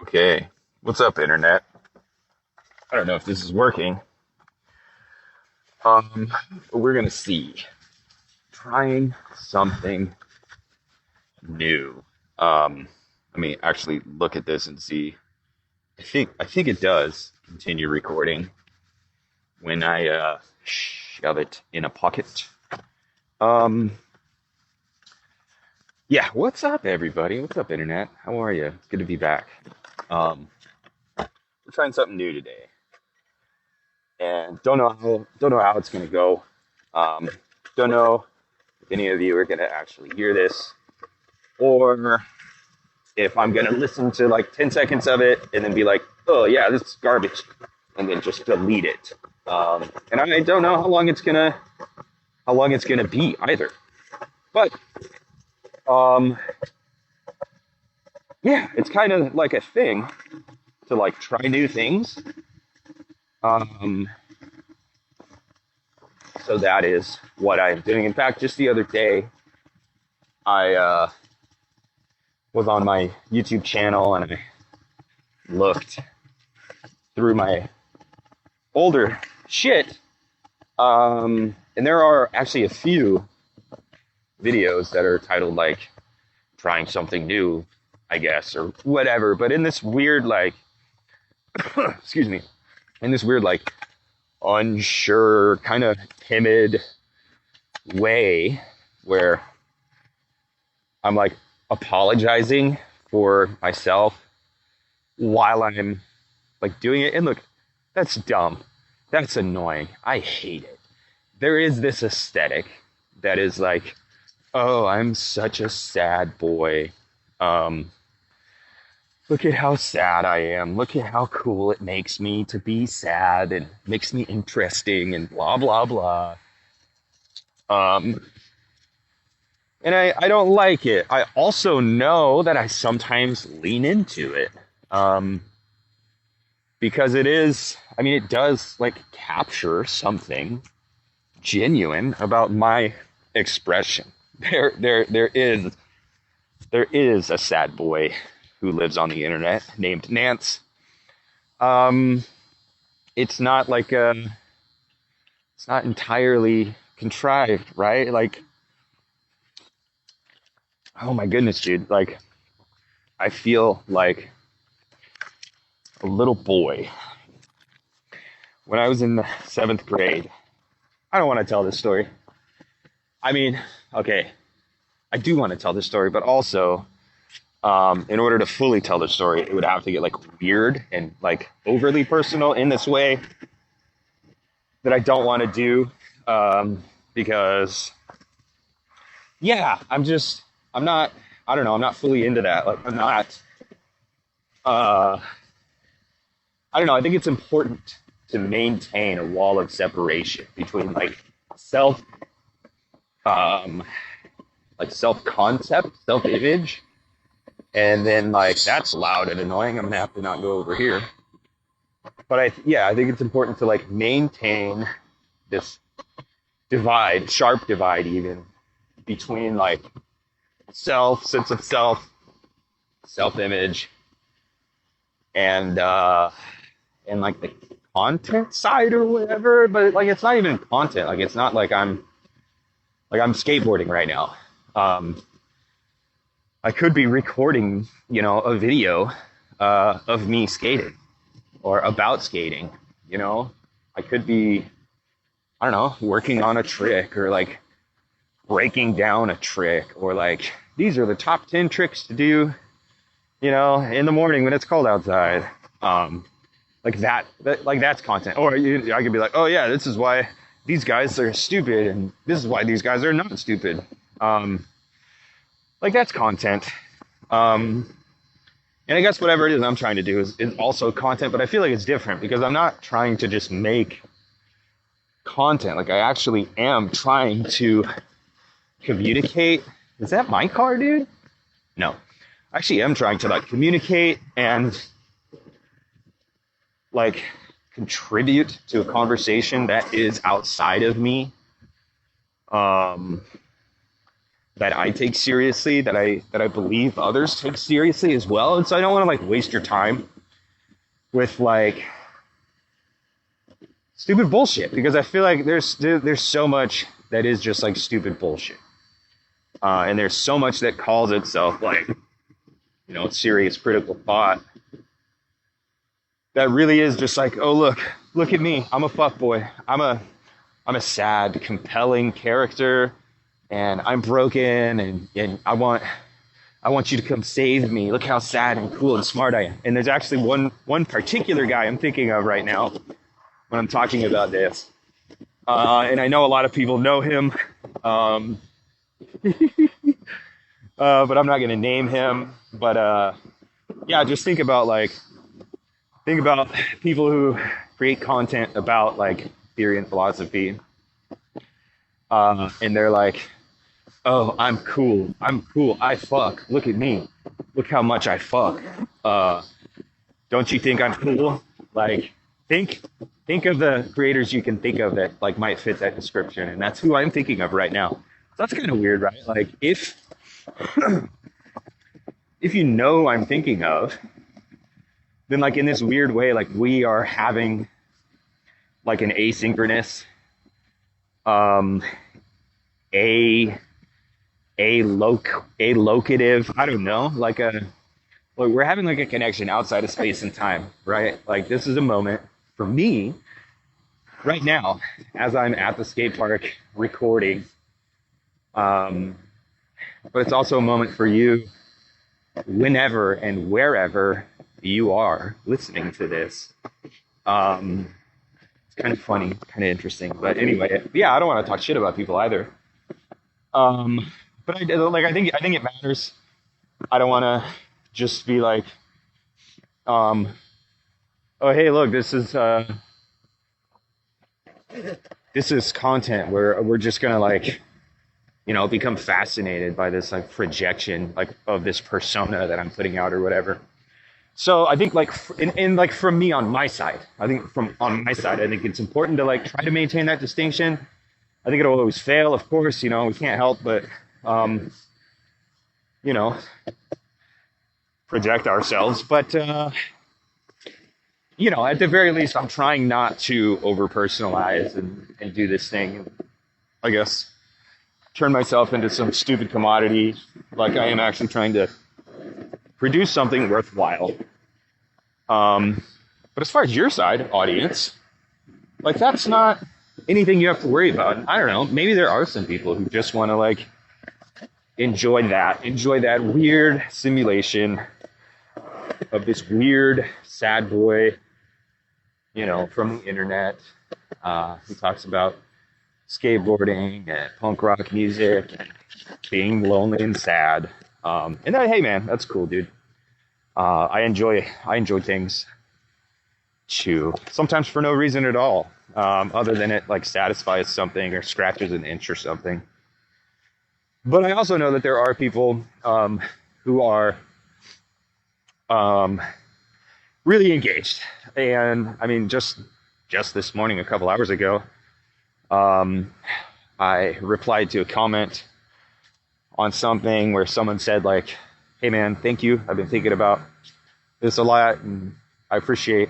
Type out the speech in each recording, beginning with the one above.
Okay, what's up, internet? I don't know if this is working. But we're gonna see. Trying something new. Let me actually look at this and see. I think it does continue recording when I shove it in a pocket. Um, yeah. What's up, everybody? What's up, internet? How are you? It's good to be back. Um, we're trying something new today, and don't know how it's gonna go. Um, don't know if any of you are gonna actually hear this, or if I'm gonna listen to like 10 seconds of it and then be like, oh yeah, this is garbage, and then just delete it. And I don't know how long it's gonna be either. But um, yeah, it's kind of like a thing to like try new things. Um, so that is what I'm doing. In fact, just the other day, I was on my YouTube channel and I looked through my older shit. And there are actually a few videos that are titled like trying something new, I guess, or whatever. But in this weird, like, excuse me, in this weird, like, unsure, kind of timid way where I'm like apologizing for myself while I'm like doing it. And look, that's dumb. That's annoying. I hate it. There is this aesthetic that is like, oh, I'm such a sad boy. Um, Look at how sad I am. Look at how cool it makes me to be sad and makes me interesting and blah, blah, blah. Um, and I don't like it. I also know that I sometimes lean into it. Um, because it is, I mean, it does like capture something genuine about my expression. There is a sad boy who lives on the internet named Nance. Um, it's not like it's not entirely contrived, right? Like, oh my goodness, dude. Like, I feel like a little boy when I was in the seventh grade. I don't want to tell this story. I mean, okay, I do want to tell this story, but also, in order to fully tell the story, it would have to get like weird and like overly personal in this way that I don't want to do, because yeah, I'm not, I don't know, I'm not fully into that. Like, I'm not, uh, I don't know, I think it's important to maintain a wall of separation between like self, um, like self concept, self image, and then like that's loud and annoying. I'm gonna have to not go over here. But I think it's important to like maintain this divide, sharp divide even between like sense of self image, and like the content side or whatever. But like it's not even content. Like it's not like I'm skateboarding right now. Um, I could be recording, a video of me skating or about skating. You know, I could be, I don't know, working on a trick or like breaking down a trick or like these are the top 10 tricks to do, in the morning when it's cold outside. Like like that's content. Or I could be like, oh yeah, this is why these guys are stupid and this is why these guys are not stupid. Like that's content. And I guess whatever it is I'm trying to do is also content, but I feel like it's different because I'm not trying to just make content. Like I actually am trying to communicate. Is that my car, dude? No. I actually am trying to like communicate and like contribute to a conversation that is outside of me. that I take seriously, that I believe others take seriously as well. And so I don't want to like waste your time with like stupid bullshit, because I feel like there's so much that is just like stupid bullshit. And there's so much that calls itself like, you know, serious critical thought that really is just like, oh, look at me. I'm a fuckboy. I'm a sad, compelling character, and I'm broken, and I want you to come save me. Look how sad and cool and smart I am. And there's actually one particular guy I'm thinking of right now when I'm talking about this. And I know a lot of people know him. But I'm not going to name him. But yeah, just think about people who create content about like theory and philosophy. And they're like, oh, I'm cool. I fuck. Look at me. Look how much I fuck. Don't you think I'm cool? Like, think of the creators you can think of that like might fit that description. And that's who I'm thinking of right now. So that's kind of weird, right? Like if you know I'm thinking of, then like in this weird way, like we are having like an asynchronous, locative, I don't know, like we're having like a connection outside of space and time, right? Like this is a moment for me right now as I'm at the skate park recording. But it's also a moment for you whenever and wherever you are listening to this. It's kind of funny, kind of interesting. But anyway, yeah, I don't want to talk shit about people either. But I think it matters. I don't want to just be like, oh hey, look, this is content where we're just gonna like, you know, become fascinated by this like projection like of this persona that I'm putting out or whatever. So I think like like from me on my side, I think it's important to like try to maintain that distinction. I think it'll always fail, of course, you know, we can't help but you know, project ourselves. But you know, at the very least, I'm trying not to over personalize and do this thing. I guess turn myself into some stupid commodity. Like I am actually trying to produce something worthwhile. But as far as your side, audience, like that's not anything you have to worry about. I don't know. Maybe there are some people who just want to like enjoy that weird simulation of this weird sad boy, you know, from the internet, who talks about skateboarding and punk rock music and being lonely and sad. And then, hey man, that's cool, dude. I enjoy things too, sometimes for no reason at all, other than it like satisfies something or scratches an itch or something. But I also know that there are people who are really engaged. And I mean, just this morning, a couple hours ago, I replied to a comment on something where someone said like, hey man, thank you. I've been thinking about this a lot and I appreciate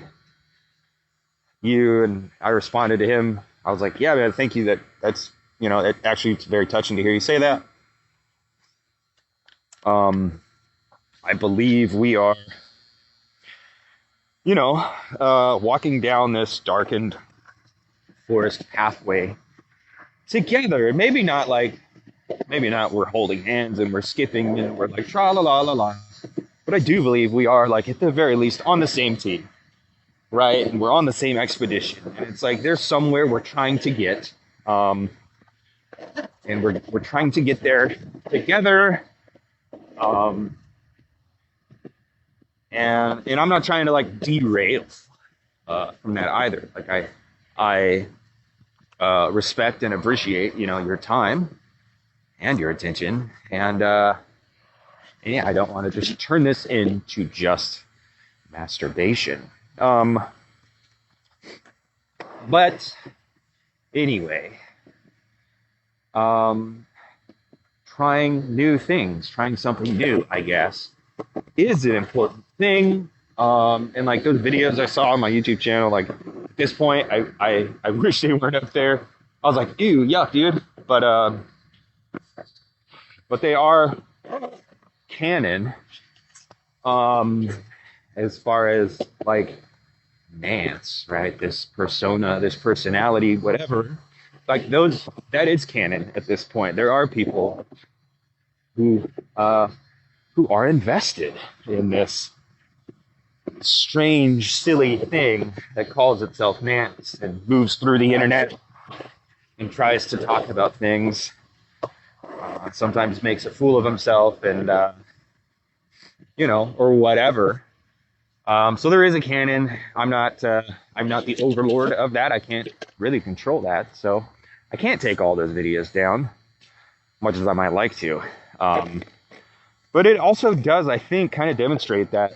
you. And I responded to him. I was like, yeah, man, thank you. That's, you know, it actually it's very touching to hear you say that. I believe we are, you know, walking down this darkened forest pathway together. Maybe not we're holding hands and we're skipping and we're like tra la la la la. But I do believe we are like at the very least on the same team, right? And we're on the same expedition. And it's like there's somewhere we're trying to get, and we're trying to get there together. And I'm not trying to like derail from that either. Like I respect and appreciate, you know, your time and your attention. And yeah, I don't want to just turn this into just masturbation. But anyway, trying new things, trying something new, I guess, is an important thing. And like those videos I saw on my YouTube channel, like at this point, I wish they weren't up there. I was like, ew, yuck, dude. But they are canon, as far as like Nance, right? This persona, this personality, whatever. Like that is canon at this point. There are people who are invested in this strange, silly thing that calls itself Nance and moves through the internet and tries to talk about things. Sometimes makes a fool of himself and, or whatever. So there is a canon. I'm not the overlord of that. I can't really control that. So I can't take all those videos down, much as I might like to. But it also does, I think, kind of demonstrate that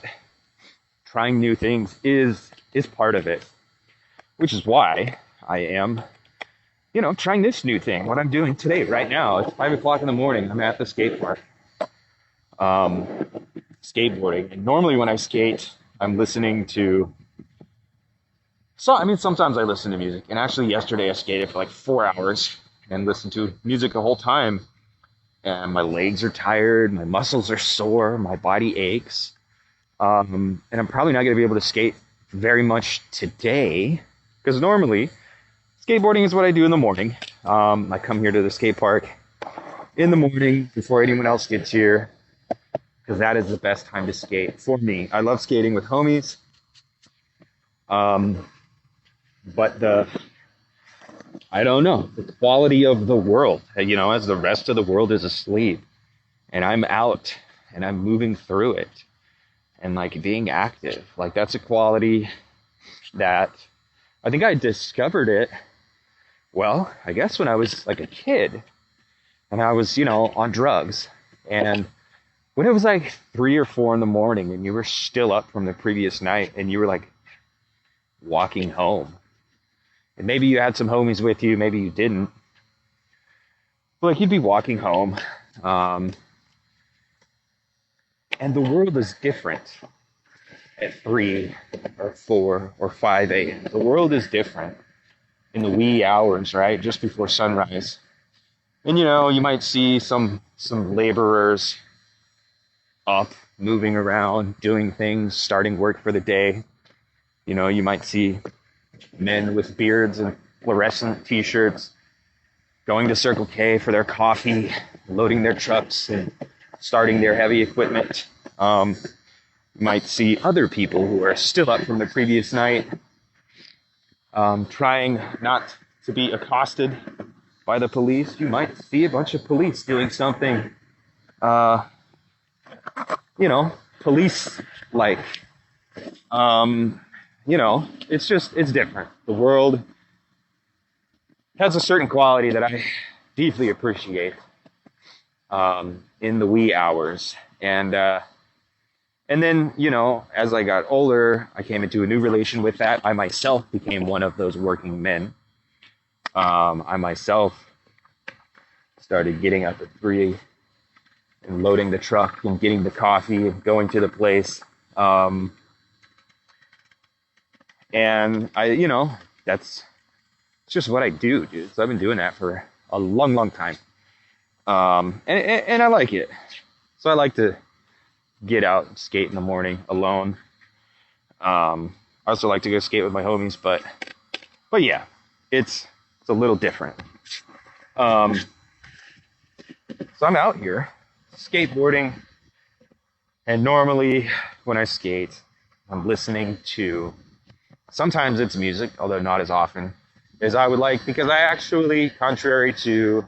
trying new things is part of it, which is why I am, trying this new thing, what I'm doing today, right now. It's 5 o'clock in the morning. I'm at the skatepark, skateboarding. And normally when I skate, I'm listening to, sometimes I listen to music. And actually yesterday I skated for like 4 hours and listened to music the whole time. And my legs are tired, my muscles are sore, my body aches. And I'm probably not going to be able to skate very much today, because normally skateboarding is what I do in the morning. I come here to the skate park in the morning before anyone else gets here, because that is the best time to skate for me. I love skating with homies. But I don't know, the quality of the world, as the rest of the world is asleep and I'm out and I'm moving through it and like being active, like that's a quality that I think I discovered it. Well, I guess when I was like a kid and I was, on drugs, and when it was like 3 or 4 in the morning and you were still up from the previous night and you were like walking home, and maybe you had some homies with you, maybe you didn't. But like you'd be walking home, and the world is different at 3 or 4 or 5 a.m. The world is different in the wee hours, right? Just before sunrise. And you might see some laborers up, moving around, doing things, starting work for the day. You might see men with beards and fluorescent t-shirts going to Circle K for their coffee, loading their trucks and starting their heavy equipment. You might see other people who are still up from the previous night, trying not to be accosted by the police. You might see a bunch of police doing something, police-like. It's different. The world has a certain quality that I deeply appreciate in the wee hours. And then, as I got older, I came into a new relation with that. I myself became one of those working men. I myself started getting up at 3 and loading the truck and getting the coffee and going to the place. And it's just what I do, dude. So I've been doing that for a long, long time. And I like it. So I like to get out and skate in the morning alone. I also like to go skate with my homies, but yeah, it's a little different. So I'm out here skateboarding, and normally when I skate, I'm listening to, sometimes it's music, although not as often as I would like, because I actually, contrary to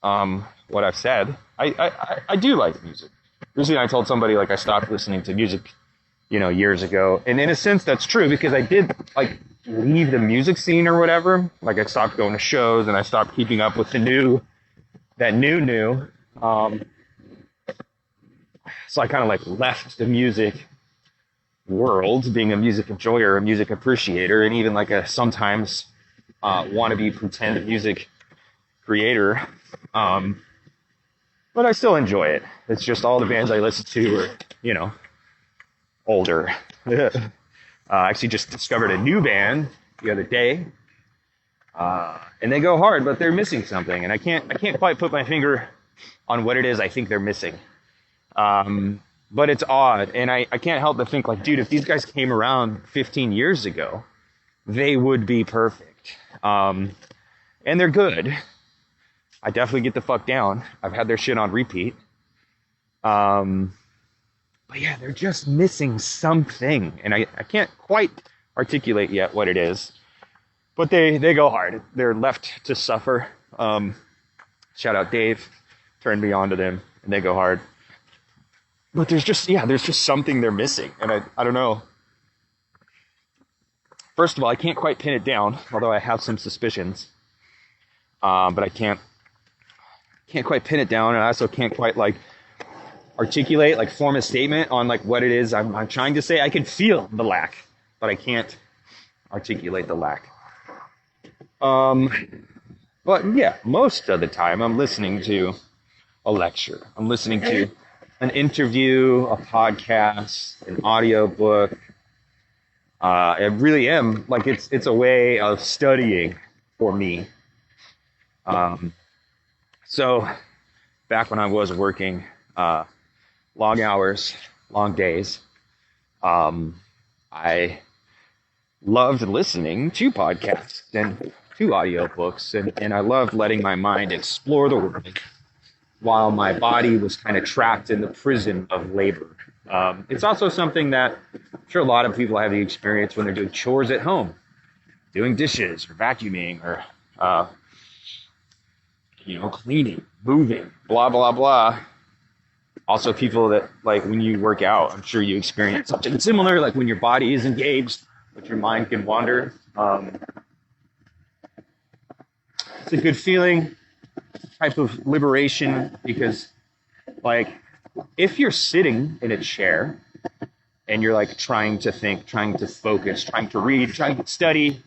what I've said, I do like music. Recently I told somebody like I stopped listening to music, years ago. And in a sense that's true, because I did like leave the music scene or whatever. Like I stopped going to shows and I stopped keeping up with the new. So I kind of like left the music world, being a music enjoyer, a music appreciator, and even like a sometimes wannabe pretend music creator. but I still enjoy it. It's just all the bands I listen to are, you know, older. I actually just discovered a new band the other day, and they go hard, but they're missing something, and I can't quite put my finger on what it is I think they're missing. But it's odd, and I can't help but think, like, dude, if these guys came around 15 years ago, they would be perfect. And they're good. I definitely get the fuck down. I've had their shit on repeat. But yeah, they're just missing something, and I can't quite articulate yet what it is. But they go hard. They're Left to Suffer. Shout out Dave. Turned me on to them, and they go hard. But there's just something they're missing, and I don't know. First of all, I can't quite pin it down, although I have some suspicions. But I can't quite pin it down, and I also can't quite like articulate, like form a statement on like what it is I'm trying to say. I can feel the lack, but I can't articulate the lack. But yeah, most of the time I'm listening to a lecture. I'm listening to an interview, a podcast, an audio book. I really am, like, it's a way of studying for me. So back when I was working long hours, long days, I loved listening to podcasts and to audiobooks, and I loved letting my mind explore the world while my body was kind of trapped in the prison of labor. It's also something that I'm sure a lot of people have the experience when they're doing chores at home, doing dishes or vacuuming or, cleaning, moving, blah, blah, blah. Also people that, like, when you work out, I'm sure you experience something similar, like when your body is engaged, but your mind can wander. It's a good feeling, type of liberation, because, like, if you're sitting in a chair and you're like trying to think, trying to focus, trying to read, trying to study,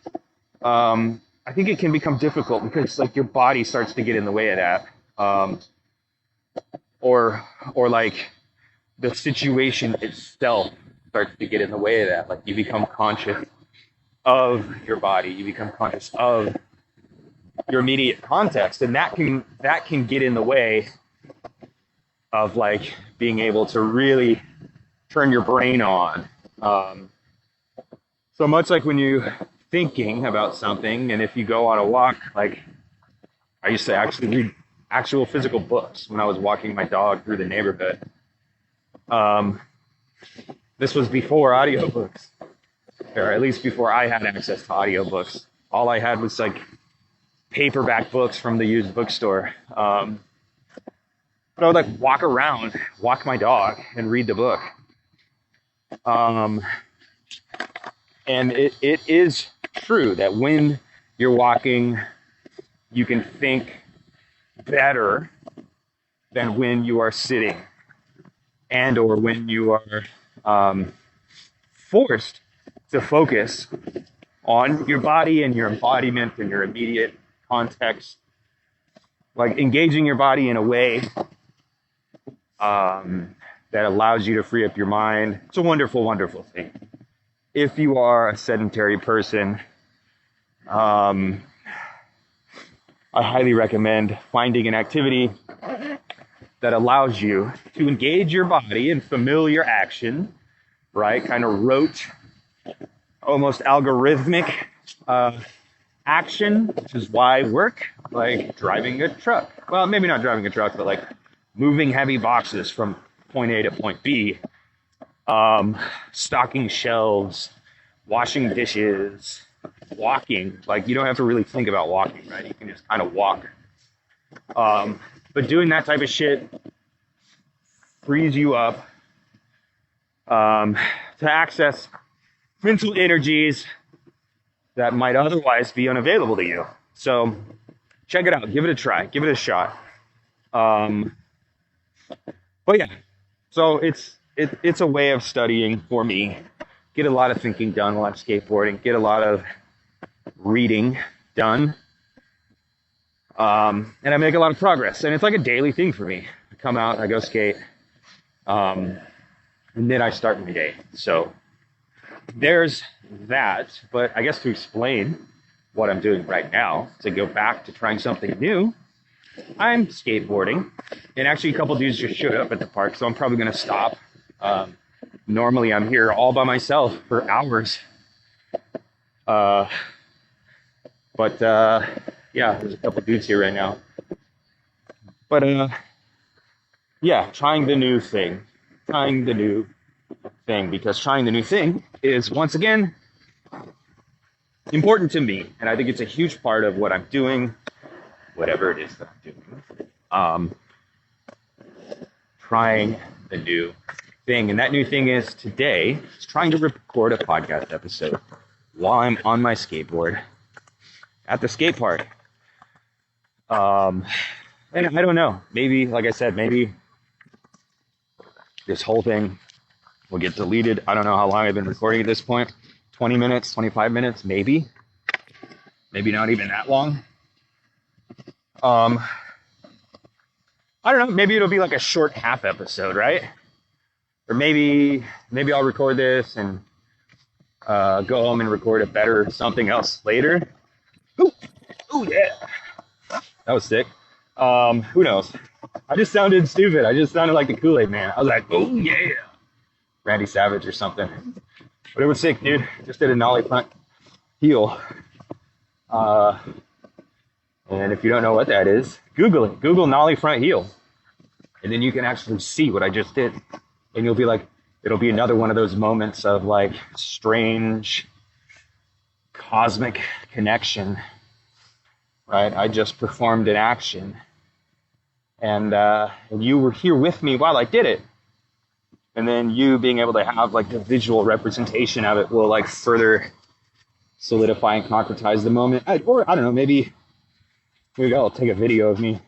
I think it can become difficult because, like, your body starts to get in the way of that. Or like the situation itself starts to get in the way of that. Like, you become conscious of your body, you become conscious of your immediate context, and that can get in the way of, like, being able to really turn your brain on. So much like when you're thinking about something, and if you go on a walk, like, I used to actually read actual physical books when I was walking my dog through the neighborhood. This was before audiobooks, or at least before I had access to audiobooks. All I had was, like, paperback books from the used bookstore. But I would, like, walk my dog and read the book. And it is true that when you're walking, you can think better than when you are sitting, and or when you are forced to focus on your body and your embodiment and your immediate context, like engaging your body in a way that allows you to free up your mind. It's a wonderful, wonderful thing. If you are a sedentary person, I highly recommend finding an activity that allows you to engage your body in familiar action, right? Kind of rote, almost algorithmic action, which is why I work, like driving a truck. Well, maybe not driving a truck, but like moving heavy boxes from point A to point B, stocking shelves, washing dishes, walking. Like, you don't have to really think about walking, right? You can just kind of walk. But doing that type of shit frees you up to access mental energies that might otherwise be unavailable to you. So check it out. Give it a try. Give it a shot. But yeah, so it's a way of studying for me. Get a lot of thinking done while I'm skateboarding. Get a lot of reading done. And I make a lot of progress. And it's like a daily thing for me. I come out, I go skate, and then I start my day. So there's that. But I guess to explain what I'm doing right now, to go back to trying something new, I'm skateboarding. And actually a couple dudes just showed up at the park, so I'm probably going to stop. Normally I'm here all by myself for hours. Yeah, there's a couple dudes here right now. But yeah, trying the new thing, because trying the new thing is, once again, important to me. And I think it's a huge part of what I'm doing, whatever it is that I'm doing. Trying the new thing. And that new thing is today, is trying to record a podcast episode while I'm on my skateboard at the skate park. And I don't know, maybe, like I said, maybe this whole thing will get deleted. I don't know how long I've been recording at this point. 20 minutes, 25 minutes, maybe. Maybe not even that long. I don't know, maybe it'll be like a short half episode, right? Or maybe I'll record this and go home and record a better something else later. Ooh, yeah. That was sick. Who knows? I just sounded stupid. I just sounded like the Kool-Aid man. I was like, oh yeah. Randy Savage or something. But it was sick, dude. Just did a nollie front heel. And if you don't know what that is, Google it. Google nollie front heel. And then you can actually see what I just did. And you'll be like, it'll be another one of those moments of like strange cosmic connection. Right? I just performed an action. And you were here with me while I did it. And then you being able to have like the visual representation of it will like further solidify and concretize the moment. Or I don't know, maybe I'll take a video of me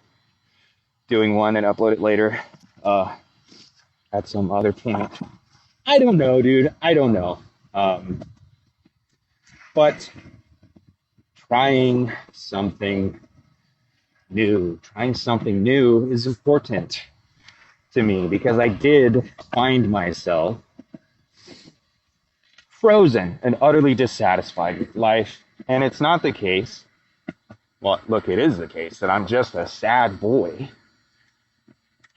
doing one and upload it later at some other point. I don't know, dude. I don't know. But trying something new is important to me, because I did find myself frozen and utterly dissatisfied with life. And it's not the case. Well, look, it is the case that I'm just a sad boy.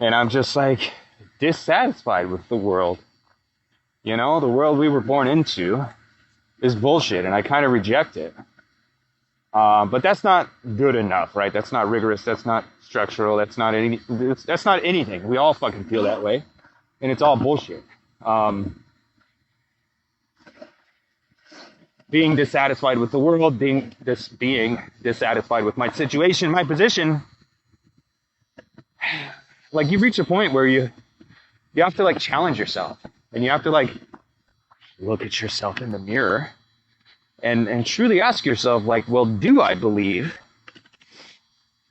And I'm just like dissatisfied with the world. You know, the world we were born into is bullshit, and I kind of reject it. But that's not good enough, right? That's not rigorous. That's not structural. That's not anything. We all fucking feel that way, and it's all bullshit. Being dissatisfied with the world, being dissatisfied with my situation, my position. Like, you reach a point where you have to like challenge yourself, and you have to like look at yourself in the mirror and truly ask yourself, like, well, do I believe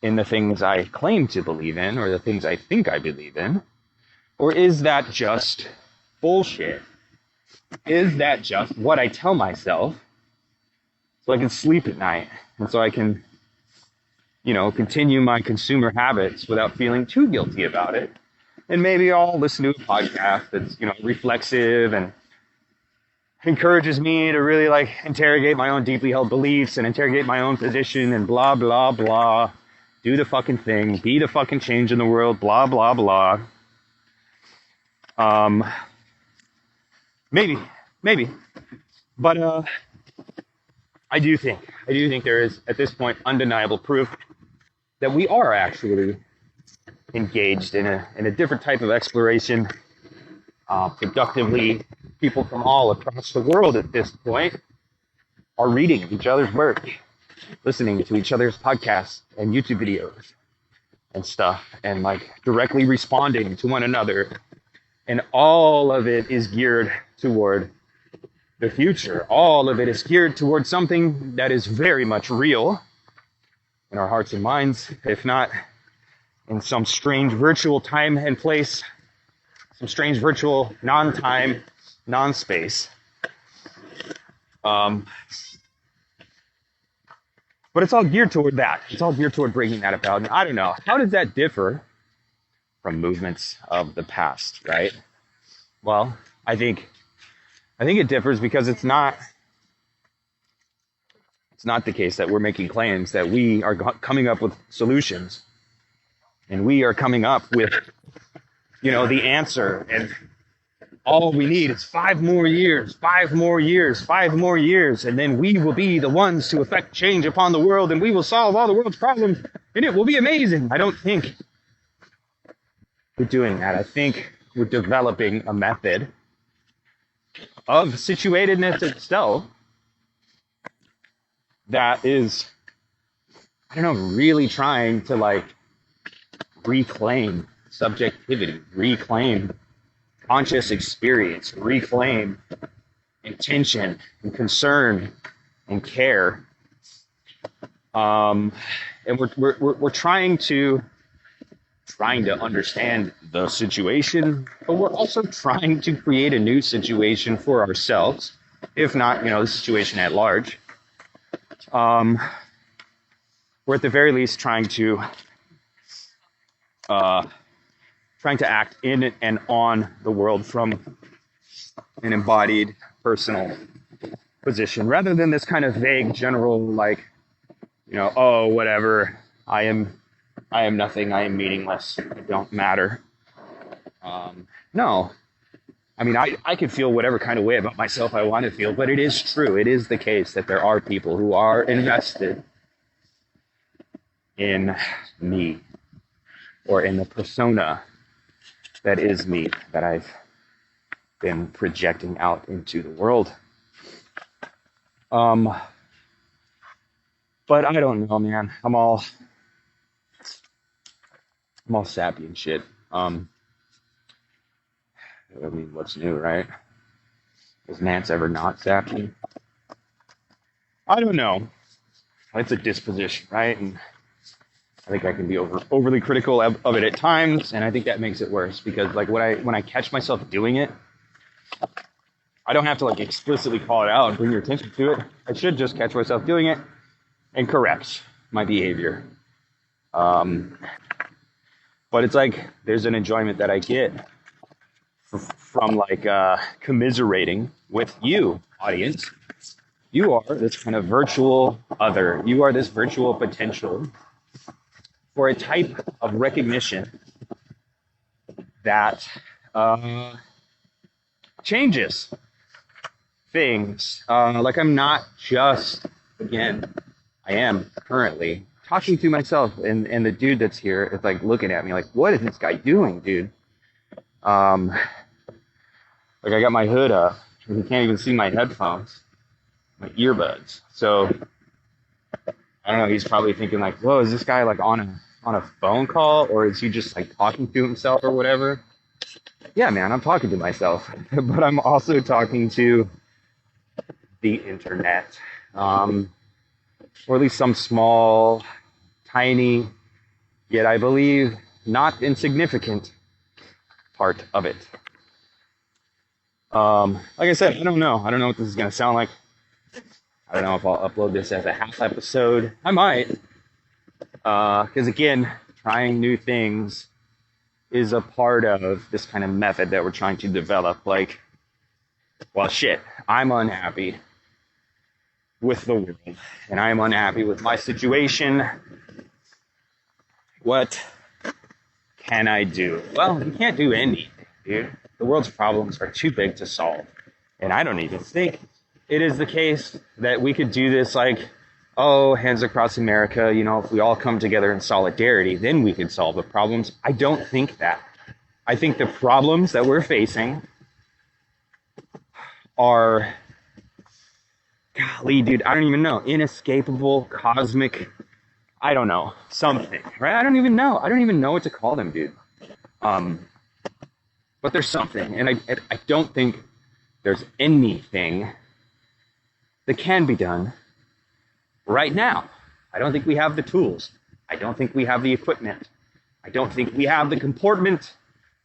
in the things I claim to believe in, or the things I think I believe in? Or is that just bullshit? Is that just what I tell myself so I can sleep at night, and so I can, you know, continue my consumer habits without feeling too guilty about it? And maybe I'll listen to a podcast that's, you know, reflexive and encourages me to really like interrogate my own deeply held beliefs and interrogate my own position and blah, blah, blah. Do the fucking thing. Be the fucking change in the world. Blah, blah, blah. Maybe. But I do think there is, at this point, undeniable proof that we are actually engaged in a different type of exploration, productively. People from all across the world at this point are reading each other's work, listening to each other's podcasts and YouTube videos and stuff, and like directly responding to one another. And all of it is geared toward the future. All of it is geared toward something that is very much real in our hearts and minds, if not in some strange virtual time and place, some strange virtual non-time, non-space. But it's all geared toward that. It's all geared toward bringing that about. And I don't know, how does that differ from movements of the past, right? Well, I think it differs because it's not the case that we're making claims that we are coming up with solutions and we are coming up with, the answer, and all we need is 5 more years, 5 more years, 5 more years, and then we will be the ones to effect change upon the world, and we will solve all the world's problems, and it will be amazing. I don't think we're doing that. I think we're developing a method of situatedness itself that is, really trying to reclaim subjectivity, reclaim conscious experience, reclaim intention and concern and care. And we're trying to understand the situation, but we're also trying to create a new situation for ourselves, if not, the situation at large. We're at the very least trying to act in and on the world from an embodied personal position, rather than this kind of vague general, oh, whatever, I am nothing, I am meaningless, I don't matter. No. I mean, I could feel whatever kind of way about myself I want to feel, but it is true. It is the case that there are people who are invested in me, or in the persona that is me, that I've been projecting out into the world. But I don't know, man. I'm all sappy and shit. What's new, right? Is Nance ever not sappy? I don't know. It's a disposition, right? And I think I can be overly critical of it at times, and I think that makes it worse, because when I catch myself doing it, I don't have to explicitly call it out and bring your attention to it. I should just catch myself doing it and correct my behavior. But it's there's an enjoyment that I get from commiserating with you, audience. You are this kind of virtual other. You are this virtual potential for a type of recognition that changes things. I'm not just, again, I am currently talking to myself, and the dude that's here is looking at me what is this guy doing, dude? I got my hood up, and he can't even see my headphones, my earbuds. So I don't know, he's probably thinking whoa, is this guy on a phone call, or is he just talking to himself or whatever? Yeah, man, I'm talking to myself, but I'm also talking to the internet, or at least some small, tiny, yet I believe not insignificant part of it. Like I said, I don't know what this is going to sound like. I don't know if I'll upload this as a half episode. I might. Because again, trying new things is a part of this kind of method that we're trying to develop. I'm unhappy with the world, and I'm unhappy with my situation. What can I do? Well, you can't do anything, dude. The world's problems are too big to solve. And I don't even think it is the case that we could do this hands across America, if we all come together in solidarity, then we can solve the problems. I don't think that. I think the problems that we're facing are, golly, dude, I don't even know, inescapable, cosmic, I don't know, something, right? I don't even know what to call them, dude. But there's something, and I don't think there's anything that can be done right now. I don't think we have the tools. I don't think we have the equipment. I don't think we have the comportment,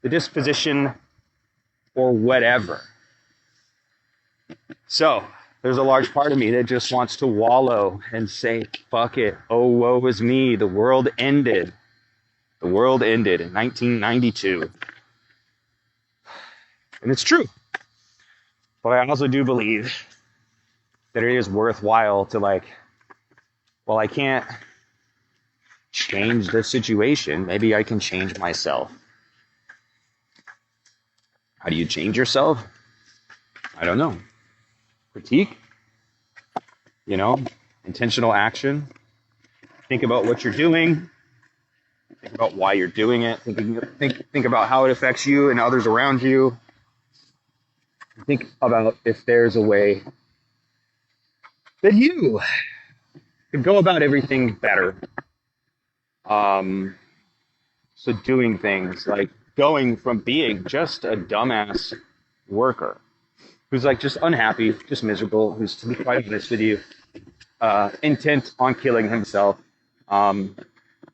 the disposition, or whatever. So there's a large part of me that just wants to wallow and say, fuck it. Oh, woe is me. The world ended. The world ended in 1992. And it's true. But I also do believe that it is worthwhile to like, well, I can't change the situation. Maybe I can change myself. How do you change yourself? I don't know. Critique, intentional action. Think about what you're doing. Think about why you're doing it. Think about how it affects you and others around you. Think about if there's a way that you could go about everything better. So doing things like going from being just a dumbass worker who's like just unhappy, just miserable, who's, to be quite honest with you, intent on killing himself.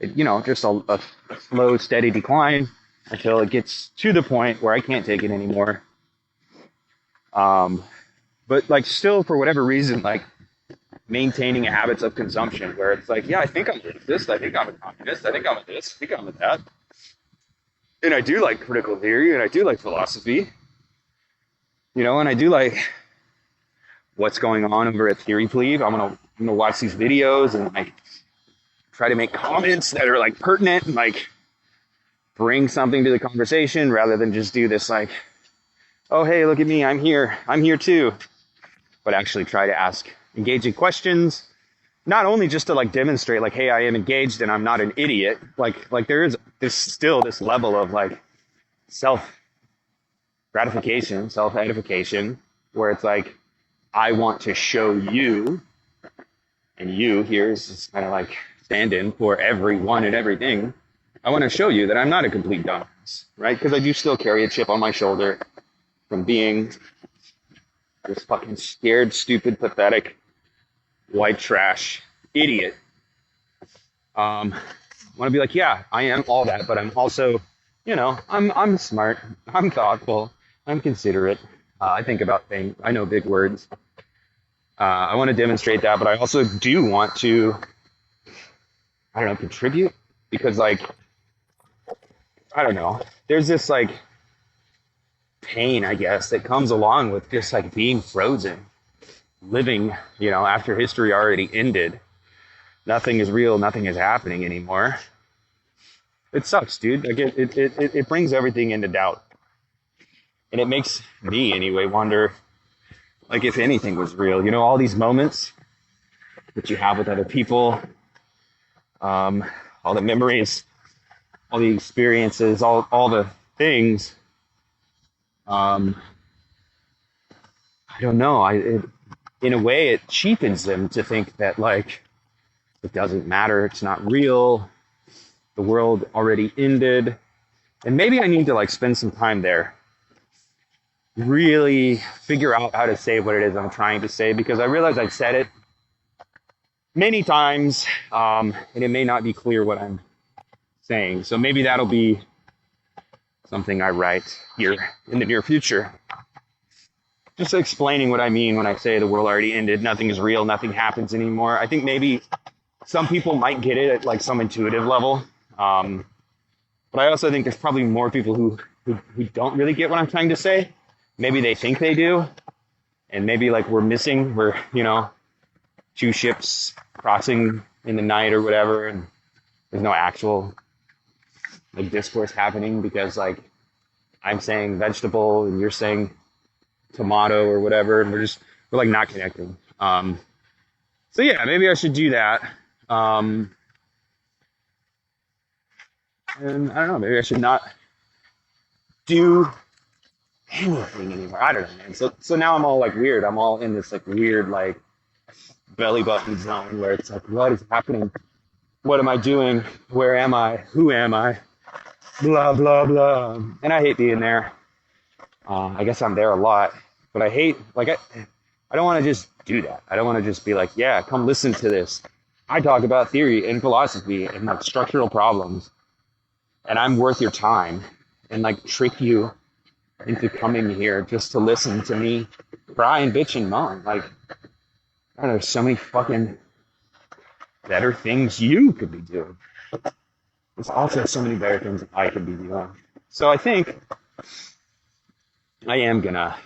Just a slow, steady decline until it gets to the point where I can't take it anymore. But like still, for whatever reason, like maintaining habits of consumption where it's like, yeah, I think I'm a racist, I think I'm a communist, I think I'm a this, I think I'm a that. And I do like critical theory, and I do like philosophy, and I do like what's going on over at Theory Plebe. I'm gonna watch these videos and like try to make comments that are like pertinent and like bring something to the conversation rather than just do this like, oh, hey, look at me, I'm here too. But actually try to ask engaging questions, not only just to like demonstrate like, hey, I am engaged and I'm not an idiot. Like there is still this level of like self-gratification, self-edification, where it's like, I want to show you, and you here is just kind of like stand-in for everyone and everything. I want to show you that I'm not a complete dumbass, right? Because I do still carry a chip on my shoulder from being this fucking scared, stupid, pathetic, white trash idiot. I want to be like, yeah, I am all that, but I'm also, I'm smart, I'm thoughtful, I'm considerate. I think about things. I know big words. I want to demonstrate that, but I also do want to, contribute, because like, there's this like pain, I guess, that comes along with just like being frozen, living, after history already ended. Nothing is real, nothing is happening anymore. It sucks, dude. Like it brings everything into doubt. And it makes me, anyway, wonder, like, if anything was real. All these moments that you have with other people, all the memories, all the experiences, all the things. I don't know. In a way, it cheapens them to think that, like, it doesn't matter. It's not real. The world already ended. And maybe I need to, like, spend some time there. Really figure out how to say what it is I'm trying to say, because I realize I've said it many times, and it may not be clear what I'm saying. So maybe that'll be something I write here in the near future. Just explaining what I mean when I say the world already ended, nothing is real, nothing happens anymore. I think maybe some people might get it at like some intuitive level. But I also think there's probably more people who don't really get what I'm trying to say. Maybe they think they do. And maybe like we're two ships crossing in the night or whatever, and there's no actual like discourse happening because like I'm saying vegetable and you're saying tomato or whatever, and we're like not connecting. So yeah, maybe I should do that. And I don't know, maybe I should not do anything anymore. I don't know, man. So now I'm all like weird. I'm all in this like weird like belly button zone where it's like, what is happening? What am I doing? Where am I? Who am I? Blah, blah, blah. And I hate being there. I guess I'm there a lot, but I hate, like, I don't want to just do that. I don't want to just be like, yeah, come listen to this. I talk about theory and philosophy and like structural problems, and I'm worth your time, and like trick you into coming here just to listen to me cry and bitch and moan. Like, I don't know, there's so many fucking better things you could be doing. there's also so many better things I could be doing. So I think I am gonna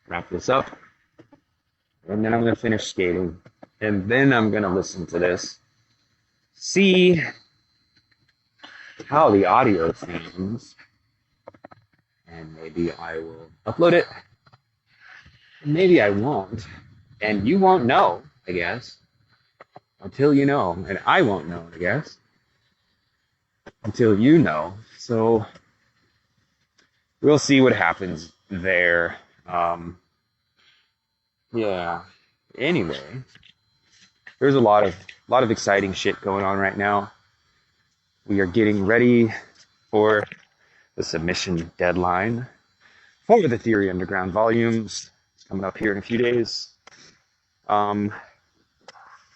wrap this up, and then I'm gonna finish skating, and then I'm gonna listen to this, see how the audio sounds, and maybe I will upload it. Maybe I won't, and you won't know, I guess, until you know, and I won't know, I guess, until you know. So we'll see what happens there. Yeah. Anyway, there's a lot of exciting shit going on right now. We are getting ready for the submission deadline for the Theory Underground volumes. It's coming up here in a few days.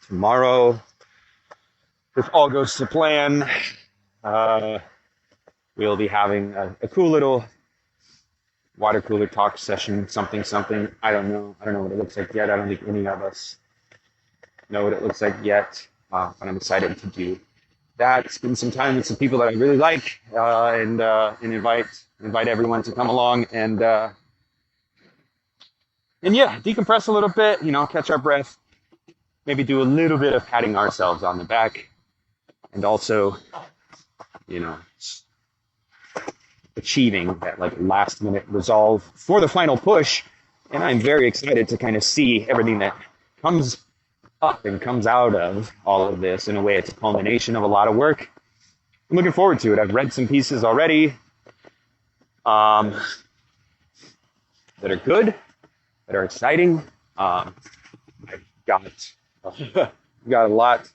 Tomorrow, if all goes to plan, we'll be having a cool little water cooler talk session, something. I don't know what it looks like yet. I don't think any of us know what it looks like yet. But I'm excited to do that. Spend some time with some people that I really like, and invite everyone to come along and yeah, decompress a little bit, catch our breath, maybe do a little bit of patting ourselves on the back, and also, achieving that last minute resolve for the final push. And I'm very excited to kind of see everything that comes up and comes out of all of this. In a way, it's a culmination of a lot of work. I'm looking forward to it. I've read some pieces already that are good, that are exciting. I've got a lot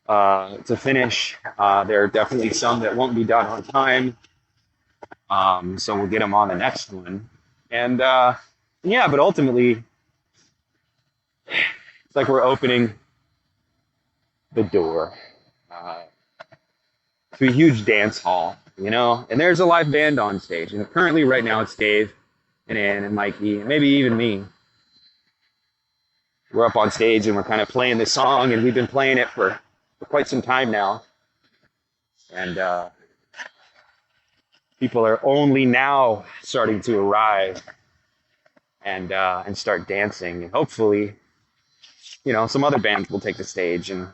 to finish. There are definitely some that won't be done on time. So we'll get them on the next one. And yeah, but ultimately, it's like we're opening the door to a huge dance hall, and there's a live band on stage. And currently right now it's Dave and Ann and Mikey, and maybe even me. We're up on stage and we're kind of playing this song, and we've been playing it for quite some time now. And people are only now starting to arrive and start dancing. And hopefully, some other bands will take the stage and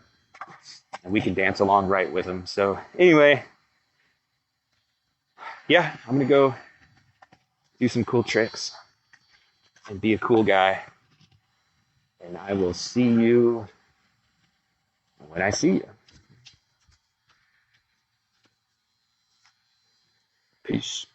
we can dance along right with them. So anyway, yeah, I'm going to go do some cool tricks and be a cool guy. And I will see you when I see you. Peace.